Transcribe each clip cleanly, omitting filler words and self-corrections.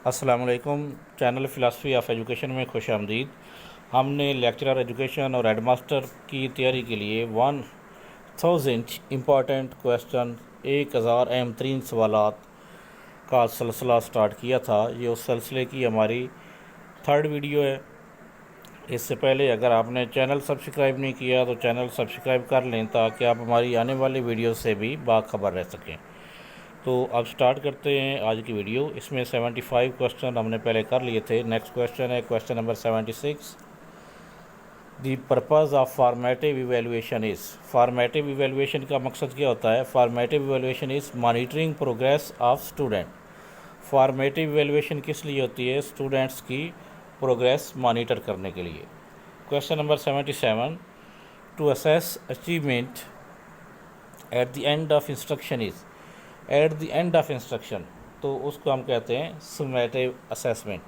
अस्सलाम वालेकुम। Channel philosophy of education में खुश आमदीद। हमने लेक्चरर एजुकेशन और हेडमास्टर की तैयारी के लिए 1000 इम्पॉर्टेंट क्वेश्चन 1000 अहम तरीन सवालात का सिलसिला स्टार्ट किया था। ये उस सिलसिले की हमारी थर्ड वीडियो है। इससे पहले अगर आपने चैनल सब्सक्राइब नहीं किया तो चैनल सब्सक्राइब कर लें ताकि आप हमारी आने वाली वीडियो से भी बाखबर रह सकें। तो अब स्टार्ट करते हैं आज की वीडियो। इसमें 75 क्वेश्चन हमने पहले कर लिए थे। नेक्स्ट क्वेश्चन है question number 76। The purpose of formative evaluation is. Formative evaluation का मकसद क्या होता है? Formative evaluation is monitoring progress of student. Formative evaluation किस लिए होती है? स्टूडेंट्स की प्रोग्रेस मॉनिटर करने के लिए। Question number 77। To assess achievement at the end of instruction is. At the end of instruction तो उसको हम कहते हैं समेटिव असेसमेंट।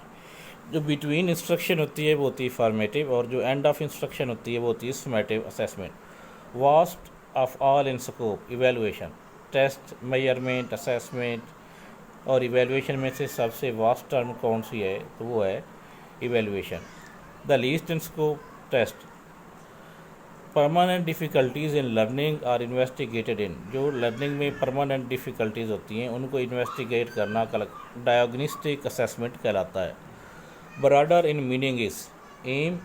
जो बिटवीन इंस्ट्रक्शन होती है वो होती है फॉर्मेटिव, और जो एंड ऑफ इंस्ट्रक्शन होती है वो होती है summative assessment. Vast of all in scope evaluation. Test, measurement, assessment और इवेलुएशन में से सबसे वास्ट टर्म कौन सी है? तो वो है evaluation. The least in scope test. Permanent difficulties in learning are investigated in. जो लर्निंग में परमानेंट डिफ़िकल्टीज़ होती हैं उनको इन्वेस्टिगेट करना डायग्नोस्टिक असेसमेंट कहलाता है। Broader in meaning is aim.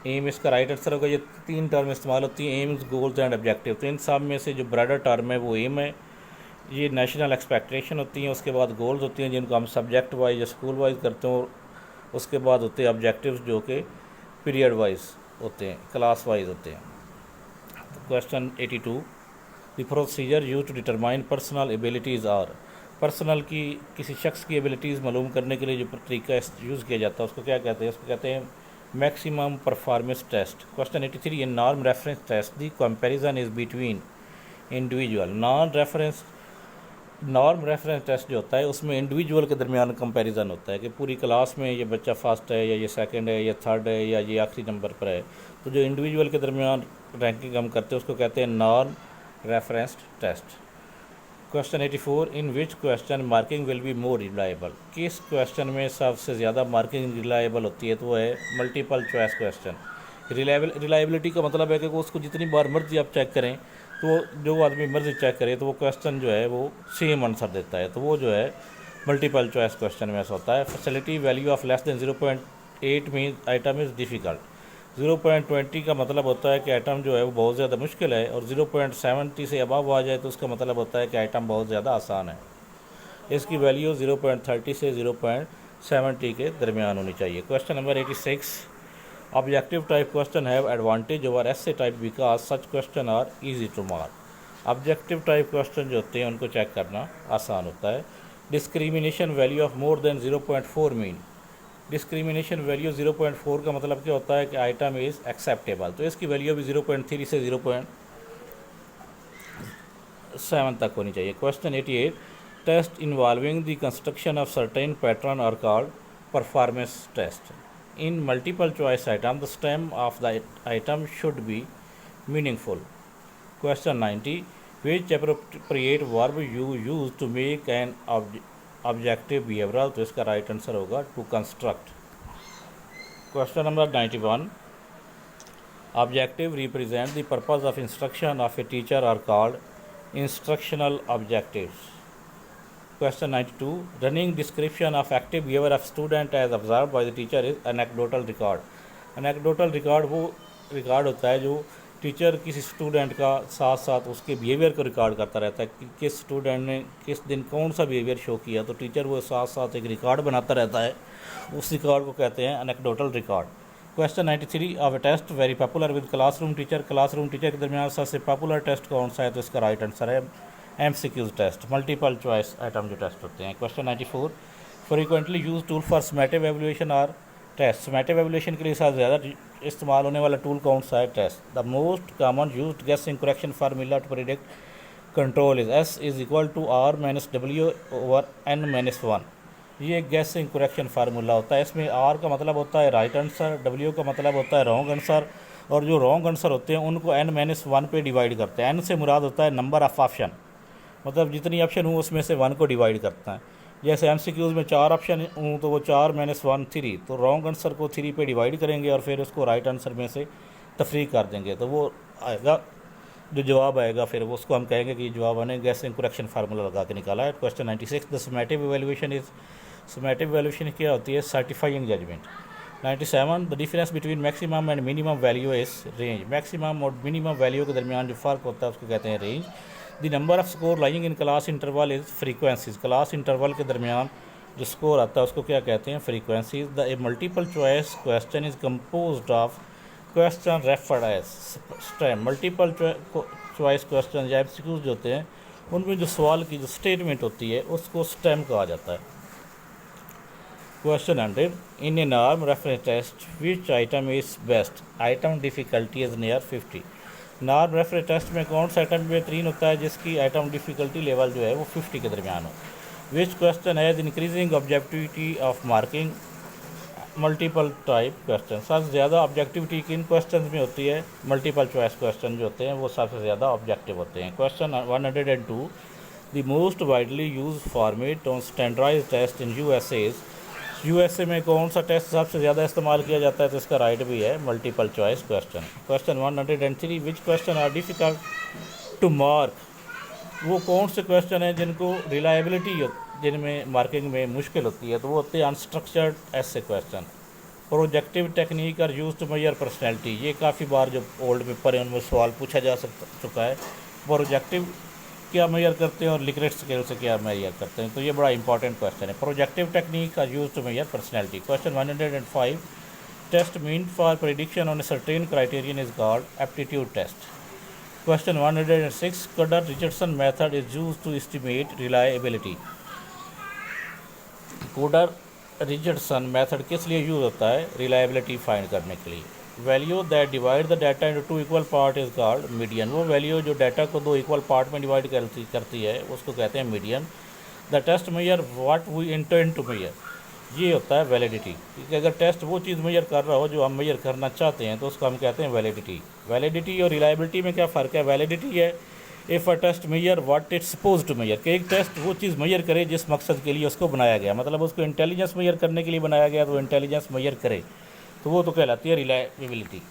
Aim इसका राइट आंसर होगा। ये 3 टर्म इस्तेमाल होती हैं, एम्स, गोल्स एंड ऑब्जेक्टिव। तो इन सब में से जो ब्रॉडर टर्म है वो एम है। ये नेशनल एक्सपेक्टेशन होती हैं। उसके बाद गोल्स होती हैं जिनको हम सब्जेक्ट वाइज या स्कूल वाइज करते हैं। उसके बाद होते हैं ऑब्जेक्टिव्स जो कि पीरियड वाइज होते हैं, क्लास वाइज होते हैं। Question 82। The procedure use to determine personal abilities are. Personal की किसी शख्स की एबिलिटीज़ मालूम करने के लिए जो तरीका यूज़ किया जाता है उसको क्या कहते हैं? उसको कहते हैं maximum performance test. Question 83। In norm reference test the comparison is between individual. Norm reference test जो होता है उसमें इंडिविजुअल के दरमियान कंपैरिजन होता है कि पूरी क्लास में ये बच्चा फर्स्ट है या ये सेकंड है या थर्ड है या ये आखिरी नंबर पर है। तो जो इंडिविजुअल के दरमियान रैंकिंग हम करते हैं उसको कहते हैं norm reference test. Question 84। In which question marking will be more reliable. किस क्वेश्चन में सबसे ज़्यादा मार्किंग रिलायबल होती है? तो वो है मल्टीपल चॉइस क्वेश्चन। रिलायबिलिटी का मतलब है कि उसको जितनी बार मर्जी आप चेक करें तो जो आदमी मर्जी चेक करे तो वो क्वेश्चन जो है वो सेम आंसर देता है। तो वो जो है मल्टीपल चॉइस क्वेश्चन में ऐसा होता है। Facility value of less than 0.8 means item is difficult. 0.20 का मतलब होता है कि आइटम जो है वो बहुत ज़्यादा मुश्किल है, और 0.70 से अबव आ जाए तो उसका मतलब होता है कि आइटम बहुत ज़्यादा आसान है। इसकी वैल्यू 0.30 से 0.70 के दरमियान होनी चाहिए। Question number 86। Objective type question have advantage over essay type because such question are easy to mark. Objective type question जो होते हैं उनको चेक करना आसान होता है। Discrimination value of more than 0.4 mean. Discrimination value 0.4 का मतलब क्या होता है कि आइटम इज़ एक्सेप्टेबल। तो इसकी वैल्यू भी 0.3 से 0.7 तक होनी चाहिए। Question 88। Test involving the construction of certain pattern are called performance test. In multiple choice item, the stem of the item should be meaningful. Question 90. Which appropriate verb you use to make an objective behavioral? तो इसका right answer होगा to construct. Question number 91. Objective represent the purpose of instruction of a teacher are called instructional objectives. Question 92. Running description of active behavior of student as observed by the teacher is anecdotal record. Anecdotal record वो record होता है जो teacher किसी student का साथ साथ उसके behaviour को रिकॉर्ड करता रहता है कि किस स्टूडेंट ने किस दिन कौन सा बिहेवियर शो किया। तो टीचर वो साथ साथ एक रिकॉर्ड बनाता रहता है, उस रिकॉर्ड को कहते हैं anecdotal record. Question 93 of a test very popular with classroom teacher. Classroom teacher के दरमियान सबसे पॉपुलर टेस्ट कौन सा है? तो इसका राइट आंसर है MCQs test, multiple choice item जो टेस्ट होते हैं। Question 94। Frequently use tool for summative evaluation are test. Summative evaluation के लिए सबसे ज़्यादा इस्तेमाल होने वाला टूल कौन सा है? Test. The most common used guessing correction formula to predict control is S is equal to R-W over N-1। ये गेसिंग करेक्शन फार्मूला होता है। इसमें R का मतलब होता है राइट आंसर, W का मतलब होता है रॉन्ग आंसर, और जो रॉन्ग आंसर होते हैं उनको N-1 पे डिवाइड करते हैं। N से मुराद होता है नंबर ऑफ ऑप्शन, मतलब जितनी ऑप्शन हो उसमें से 1 को डिवाइड करता है। जैसे MCQs में 4 ऑप्शन हूँ तो वो 4 - 1 3, तो रॉन्ग आंसर को 3 पे डिवाइड करेंगे और फिर उसको राइट आंसर में से तफरीक कर देंगे, तो वो आएगा जो जवाब आएगा फिर वो उसको हम कहेंगे कि जवाब आने गैसिंग करेक्शन फार्मूला लगा के निकाला है। Question 96, the summative evaluation is, summative evaluation क्या होती है? Certifying judgement. 97, the difference between maximum and minimum value is range, maximum और मिनिमम वैल्यू के दरमियान जो फ़र्क होता है उसको कहते हैं range. The number of score lying in class interval is frequencies, class interval के दरमियान जो स्कोर आता है उसको क्या कहते हैं? Frequencies. The multiple choice question is compose of question referred as stem, multiple choice question या MCQs जो होते हैं उनमें जो सवाल की जो स्टेटमेंट होती है उसको स्टेम कहा जाता है। Question 100, in a norm reference test which item is best, item difficulty is near 50। Norm reference test में कौन सा आइटम बेहतरीन होता है जिसकी आइटम डिफ़िकल्टी लेवल जो है वो 50 के दरमियान हो। Which question has increasing objectivity of marking multiple type question, सबसे ज़्यादा ऑब्जेक्टिविटी किन क्वेश्चन में होती है? मल्टीपल चॉइस क्वेश्चन जो होते हैं वो सबसे ज़्यादा ऑब्जेक्टिव होते हैं। Question 102, the most widely use format on standardised test in USA में कौन सा टेस्ट सबसे ज़्यादा इस्तेमाल किया जाता है? तो इसका राइट भी है multiple choice question. Question 103, which question are difficult to mark, वो कौन से क्वेश्चन हैं जिनको रिलायबिलिटी जिनमें मार्किंग में मुश्किल होती है? तो वो होते हैं अनस्ट्रक्चर्ड ऐसे question. Projective technique are use to measure personality, ये काफ़ी बार जो ओल्ड पेपर है उनमें सवाल पूछा जा चुका है। प्रोजेक्टिव क्या मेजर करते हैं और लिक्रेट स्केल से क्या मेजर करते हैं, तो ये बड़ा इंपॉर्टेंट क्वेश्चन है। Projective technique are use to measure personality. Question 105, test mean for prediction on a certain criterion is called aptitude test. Question 106, Kuder Richardson method is use to estimate reliability. Kuder Richardson method किस लिए use होता है? Reliability find करने के लिए। Value that divide the data into 2 equal part is called median, वो value जो data को 2 इक्वल पार्ट में डिवाइड करती है उसको कहते हैं median. The test measure what we intend to measure, ये होता है वैलिडिटी, क्योंकि अगर टेस्ट वो चीज़ मेजर कर रहा हो जो हम मेजर करना चाहते हैं तो उसको हम कहते हैं वैलिडिटी। वैलिडिटी और रिलायबिलिटी में क्या फ़र्क है? वैलिडिटी है if a test measure what it's suppose to measure, कि एक टेस्ट वो चीज़ मेजर करे जिस मकसद के लिए उसको बनाया गया, मतलब उसको इंटेलिजेंस मेजर करने के लिए बनाया गया तो इंटेलिजेंस मेजर करे, तो वो तो कहलाती है रिलायबिलिटी।